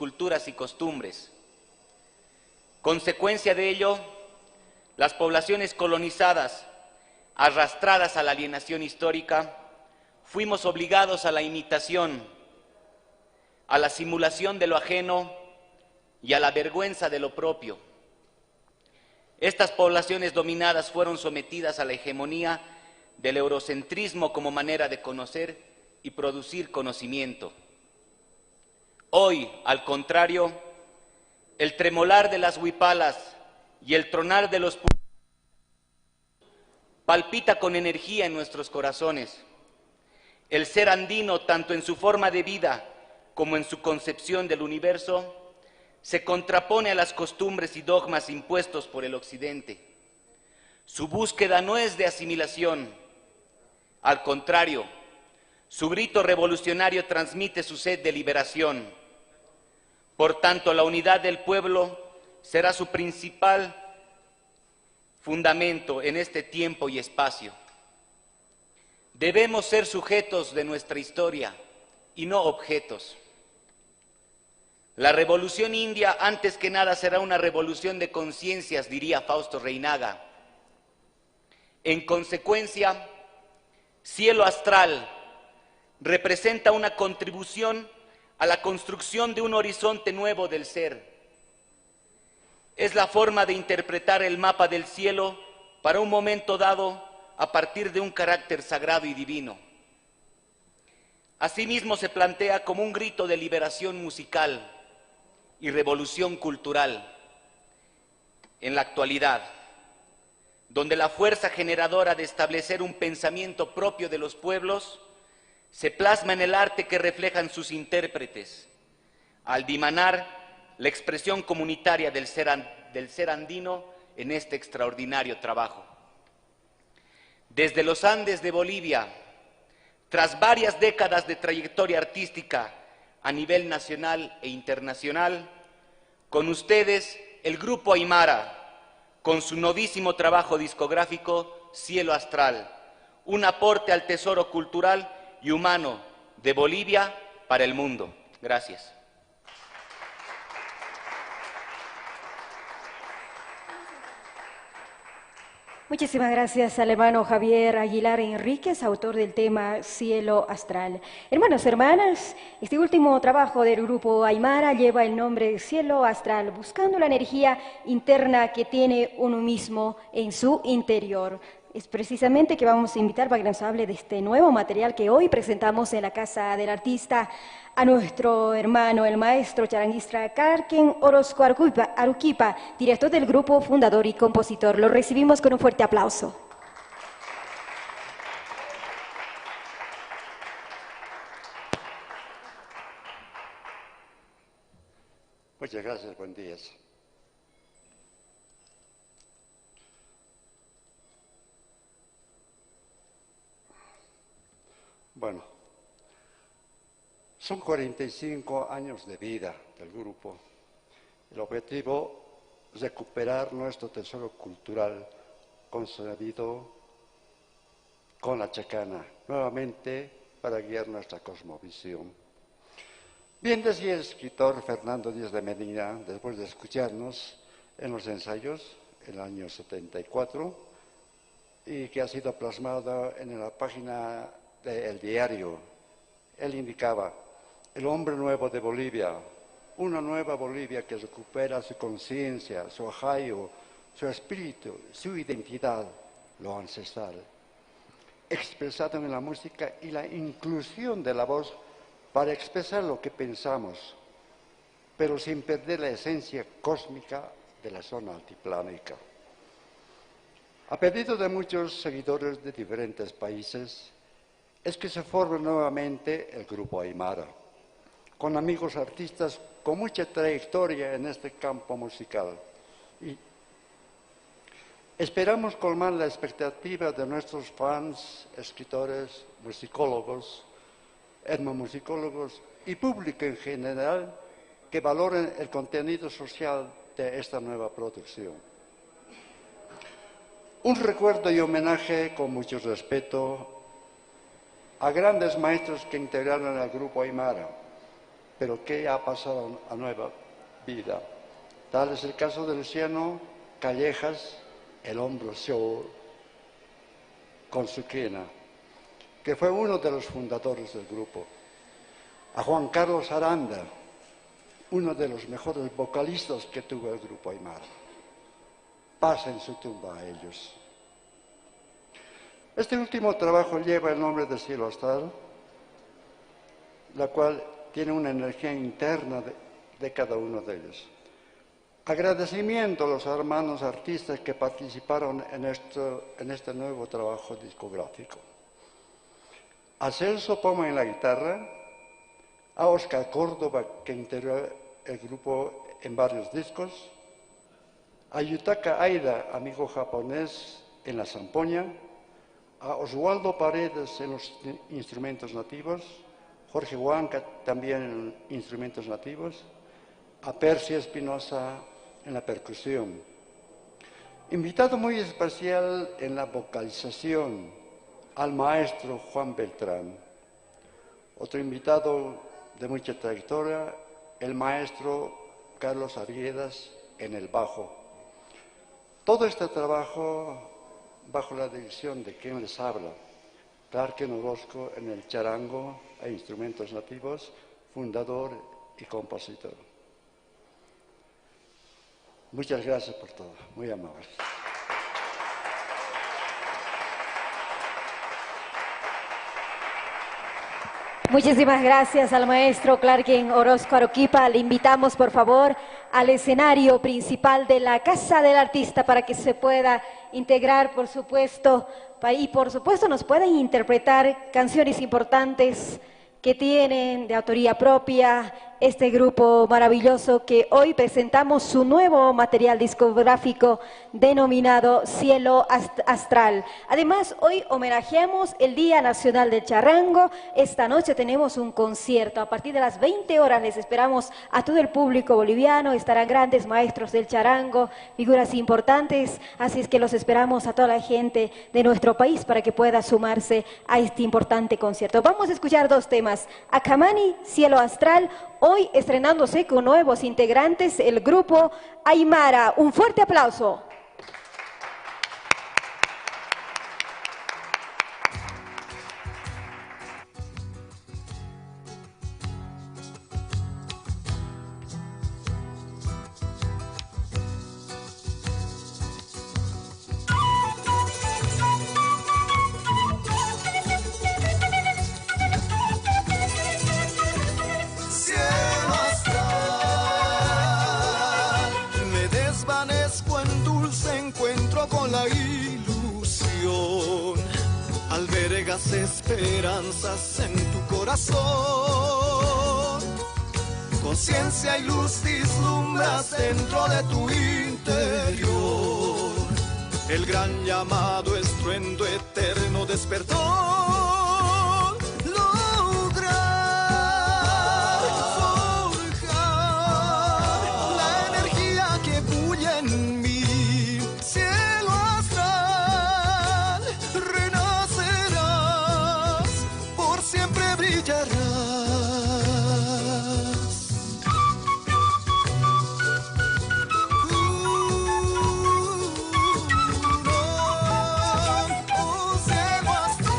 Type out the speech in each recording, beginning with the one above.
culturas y costumbres. Consecuencia de ello, las poblaciones colonizadas, arrastradas a la alienación histórica, fuimos obligados a la imitación, a la simulación de lo ajeno y a la vergüenza de lo propio. Estas poblaciones dominadas fueron sometidas a la hegemonía del eurocentrismo como manera de conocer y producir conocimiento. Hoy, al contrario, el tremolar de las huipalas y el tronar de los palpita con energía en nuestros corazones. El ser andino, tanto en su forma de vida como en su concepción del universo, se contrapone a las costumbres y dogmas impuestos por el Occidente. Su búsqueda no es de asimilación, al contrario, su grito revolucionario transmite su sed de liberación. Por tanto, la unidad del pueblo será su principal fundamento en este tiempo y espacio. Debemos ser sujetos de nuestra historia y no objetos. La revolución india, antes que nada, será una revolución de conciencias, diría Fausto Reinaga. En consecuencia, Cielo Astral representa una contribución a la construcción de un horizonte nuevo del ser. Es la forma de interpretar el mapa del cielo para un momento dado a partir de un carácter sagrado y divino. Asimismo se plantea como un grito de liberación musical y revolución cultural en la actualidad, donde la fuerza generadora de establecer un pensamiento propio de los pueblos se plasma en el arte que reflejan sus intérpretes, al dimanar la expresión comunitaria del ser andino en este extraordinario trabajo. Desde los Andes de Bolivia, tras varias décadas de trayectoria artística a nivel nacional e internacional, con ustedes el Grupo Aymara, con su novísimo trabajo discográfico Cielo Astral, un aporte al tesoro cultural y humano de Bolivia para el mundo. Gracias. Muchísimas gracias al hermano Javier Aguilar Enríquez, autor del tema Cielo Astral. Hermanos, hermanas, este último trabajo del grupo Aymara lleva el nombre de Cielo Astral, buscando la energía interna que tiene uno mismo en su interior. Es precisamente que vamos a invitar para que nos hable de este nuevo material que hoy presentamos en la Casa del Artista a nuestro hermano, el maestro charanguista Karken Orozco Aruquipa, director del grupo, fundador y compositor. Lo recibimos con un fuerte aplauso. Muchas gracias, buen día. Bueno, son 45 años de vida del grupo. El objetivo es recuperar nuestro tesoro cultural concebido con la chacana, nuevamente para guiar nuestra cosmovisión. Bien decía el escritor Fernando Díaz de Medina, después de escucharnos en los ensayos, en el año 74, y que ha sido plasmado en la página del diario. Él indicaba: el hombre nuevo de Bolivia, una nueva Bolivia que recupera su conciencia, su ajayo, su espíritu, su identidad, lo ancestral, expresado en la música y la inclusión de la voz para expresar lo que pensamos, pero sin perder la esencia cósmica de la zona altiplánica. A pedido de muchos seguidores de diferentes países, es que se forma nuevamente el Grupo Aymara, con amigos artistas con mucha trayectoria en este campo musical. Y esperamos colmar la expectativa de nuestros fans, escritores, musicólogos, etnomusicólogos y público en general que valoren el contenido social de esta nueva producción. Un recuerdo y homenaje con mucho respeto a grandes maestros que integraron el Grupo Aymara, pero que ha pasado a nueva vida. Tal es el caso de Luciano Callejas, el hombre show, con su quena, que fue uno de los fundadores del grupo. A Juan Carlos Aranda, uno de los mejores vocalistas que tuvo el grupo Aymara. Paz en su tumba a ellos. Este último trabajo lleva el nombre de Cielo Astral, la cual tiene una energía interna de cada uno de ellos. Agradecimiento a los hermanos artistas que participaron en este nuevo trabajo discográfico. A Celso Poma en la guitarra, a Oscar Córdoba, que integró el grupo en varios discos, a Yutaka Aida, amigo japonés, en la zampoña, a Oswaldo Paredes en los instrumentos nativos, Jorge Huanca también en instrumentos nativos, a Percy Espinosa en la percusión. Invitado muy especial en la vocalización, al maestro Juan Beltrán. Otro invitado de mucha trayectoria, el maestro Carlos Arriedas en el bajo. Todo este trabajo bajo la dirección de quien les habla, Clarken Orozco en el charango e instrumentos nativos, fundador y compositor. Muchas gracias por todo, muy amables. Muchísimas gracias al maestro Clarken Orozco Aroquipa. Le invitamos, por favor, al escenario principal de la Casa del Artista para que se pueda integrar, por supuesto, y por supuesto nos puedan interpretar canciones importantes que tienen de autoría propia este grupo maravilloso que hoy presentamos su nuevo material discográfico denominado Cielo Astral. Además, hoy homenajeamos el Día Nacional del Charango. Esta noche tenemos un concierto. A partir de las 20 horas les esperamos a todo el público boliviano. Estarán grandes maestros del charango, figuras importantes. Así es que los esperamos a toda la gente de nuestro país para que pueda sumarse a este importante concierto. Vamos a escuchar dos temas. Acamani, Cielo Astral. Hoy estrenándose con nuevos integrantes, el grupo Aymara. Un fuerte aplauso. Esperanzas en tu corazón, conciencia y luz vislumbras dentro de tu interior, el gran llamado estruendo eterno despertó, lograr forjar la energía que bulle en mí, cielo astral, siempre brillarás. Oh, cielo astral.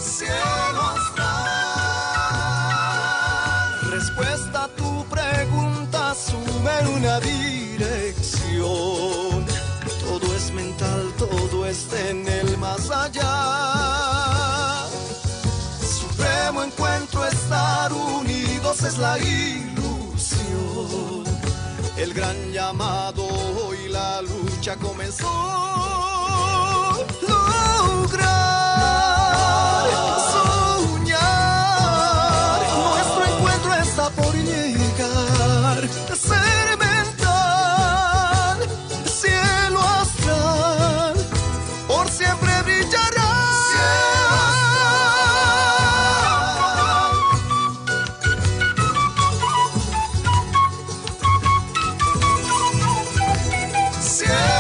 Cielo astral. Respuesta a tu pregunta asume una dirección. Todo es mental, todo está en el más allá. Supremo encuentro, estar unidos es la ilusión. El gran llamado y la lucha comenzó. Lograr soñar, nuestro encuentro está por llegar. Ser mental, cielo astral, por siempre brillará. Cielo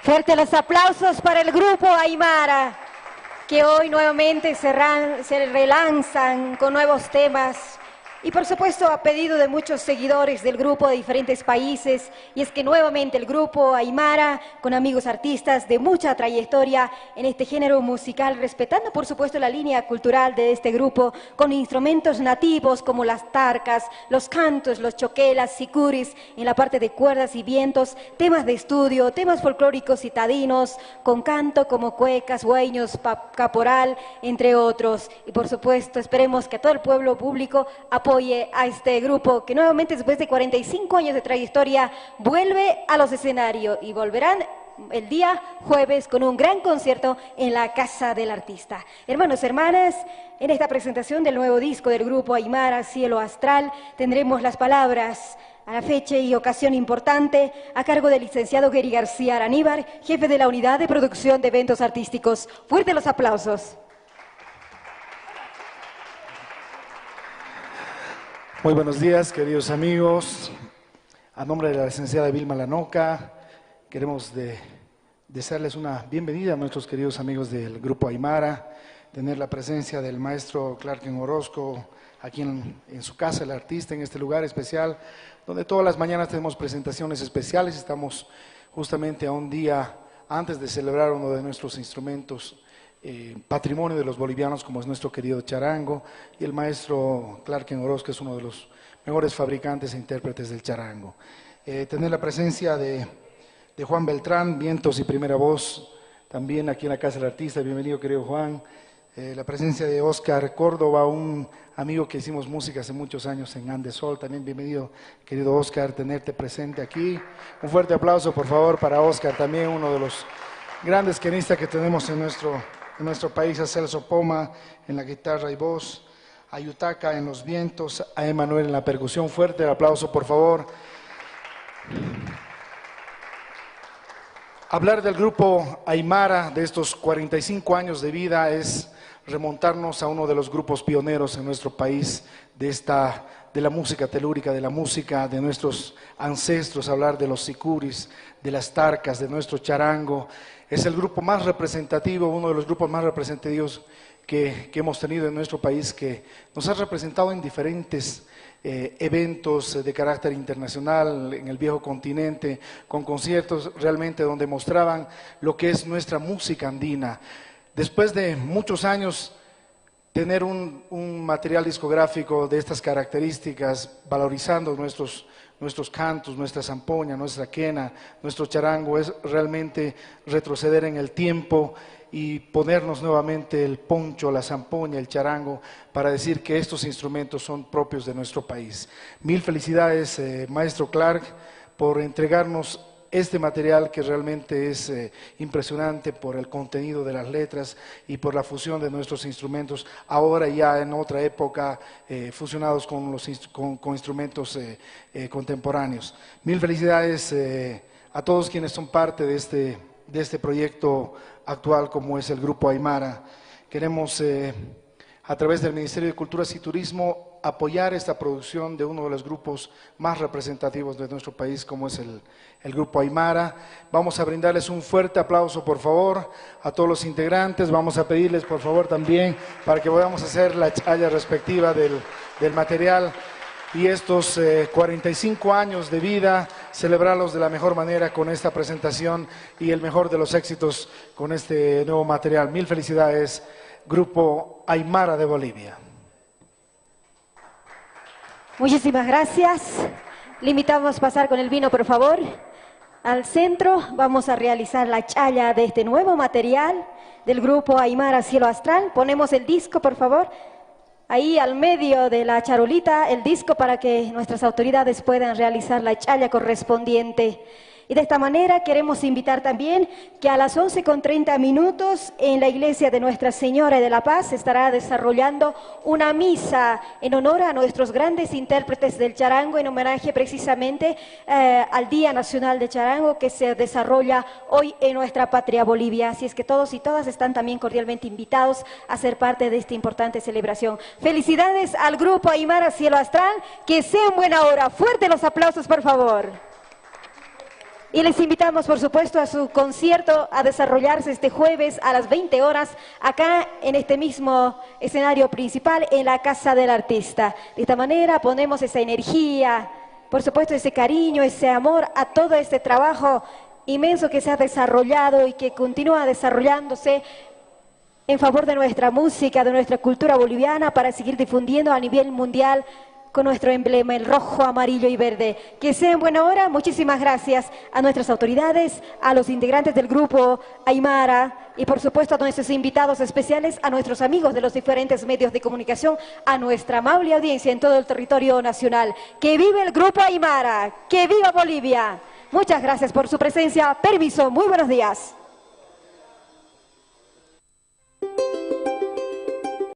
Fuerte los aplausos para el grupo Aymara, que hoy nuevamente se relanzan con nuevos temas. Y por supuesto a pedido de muchos seguidores del grupo de diferentes países, y es que nuevamente el grupo Aymara, con amigos artistas de mucha trayectoria en este género musical, respetando por supuesto la línea cultural de este grupo, con instrumentos nativos como las tarcas, los cantos, los choquelas, sicuris, en la parte de cuerdas y vientos, temas de estudio, temas folclóricos citadinos, con canto como cuecas, hueños, caporal, entre otros. Y por supuesto esperemos que todo el pueblo público apoye a este grupo que nuevamente después de 45 años de trayectoria vuelve a los escenarios y volverán el día jueves con un gran concierto en la Casa del Artista. Hermanos, hermanas, en esta presentación del nuevo disco del grupo Aymara, Cielo Astral, tendremos las palabras a la fecha y ocasión importante a cargo del licenciado Gary García Araníbar, jefe de la Unidad de Producción de Eventos Artísticos. Fuertes los aplausos. Muy buenos días, queridos amigos. A nombre de la licenciada Vilma Lanoca, queremos desearles una bienvenida a nuestros queridos amigos del Grupo Aymara, tener la presencia del maestro Clark Orozco aquí en su casa, el artista, en este lugar especial, donde todas las mañanas tenemos presentaciones especiales. Estamos justamente a un día antes de celebrar uno de nuestros instrumentos patrimonio de los bolivianos, como es nuestro querido charango, y el maestro Clark Orozco es uno de los mejores fabricantes e intérpretes del charango. Tener la presencia de Juan Beltrán, vientos y primera voz, también aquí en la Casa del Artista. Bienvenido, querido Juan. La presencia de Oscar Córdoba, un amigo que hicimos música hace muchos años en Andesol. También bienvenido, querido Oscar, tenerte presente aquí. Un fuerte aplauso, por favor, para Oscar, también uno de los grandes quenistas que tenemos en nuestro país, a Celso Poma en la guitarra y voz, a Yutaka en los vientos, a Emanuel en la percusión. Fuerte el aplauso, por favor. Hablar del grupo Aymara, de estos 45 años de vida, es remontarnos a uno de los grupos pioneros en nuestro país de la música telúrica, de la música de nuestros ancestros, hablar de los sicuris, de las tarcas, de nuestro charango. Es el grupo más representativo, uno de los grupos más representativos que hemos tenido en nuestro país, que nos ha representado en diferentes eventos de carácter internacional en el viejo continente, con conciertos realmente donde mostraban lo que es nuestra música andina. Después de muchos años, tener un material discográfico de estas características, valorizando nuestros cantos, nuestra zampoña, nuestra quena, nuestro charango, es realmente retroceder en el tiempo y ponernos nuevamente el poncho, la zampoña, el charango, para decir que estos instrumentos son propios de nuestro país. Mil felicidades, maestro Clark, por entregarnos este material que realmente es impresionante por el contenido de las letras y por la fusión de nuestros instrumentos, ahora ya en otra época fusionados con instrumentos contemporáneos. Mil felicidades a todos quienes son parte de este proyecto actual como es el Grupo Aymara. Queremos a través del Ministerio de Culturas y Turismo apoyar esta producción de uno de los grupos más representativos de nuestro país como es el Grupo Aymara. Vamos a brindarles un fuerte aplauso, por favor, a todos los integrantes. Vamos a pedirles, por favor, también para que podamos hacer la chaya respectiva del material y estos 45 años de vida, celebrarlos de la mejor manera con esta presentación y el mejor de los éxitos con este nuevo material. Mil felicidades, Grupo Aymara de Bolivia. Muchísimas gracias. Le invitamos a pasar con el vino, por favor. Al centro vamos a realizar la chaya de este nuevo material del grupo Aymara Cielo Astral. Ponemos el disco, por favor, ahí al medio de la charolita, el disco para que nuestras autoridades puedan realizar la chaya correspondiente. Y de esta manera queremos invitar también que a las 11:30 en la iglesia de Nuestra Señora de la Paz se estará desarrollando una misa en honor a nuestros grandes intérpretes del charango, en homenaje precisamente al Día Nacional del Charango que se desarrolla hoy en nuestra patria Bolivia. Así es que todos y todas están también cordialmente invitados a ser parte de esta importante celebración. Felicidades al grupo Aymara Cielo Astral, que sea en buena hora. Fuerte los aplausos, por favor. Y les invitamos, por supuesto, a su concierto a desarrollarse este jueves a las 20 horas, acá en este mismo escenario principal, en la Casa del Artista. De esta manera ponemos esa energía, por supuesto ese cariño, ese amor a todo este trabajo inmenso que se ha desarrollado y que continúa desarrollándose en favor de nuestra música, de nuestra cultura boliviana, para seguir difundiendo a nivel mundial con nuestro emblema, el rojo, amarillo y verde. Que sea en buena hora. Muchísimas gracias a nuestras autoridades, a los integrantes del grupo Aymara y por supuesto a nuestros invitados especiales, a nuestros amigos de los diferentes medios de comunicación, a nuestra amable audiencia en todo el territorio nacional. ¡Que viva el grupo Aymara! ¡Que viva Bolivia! Muchas gracias por su presencia. Permiso, muy buenos días.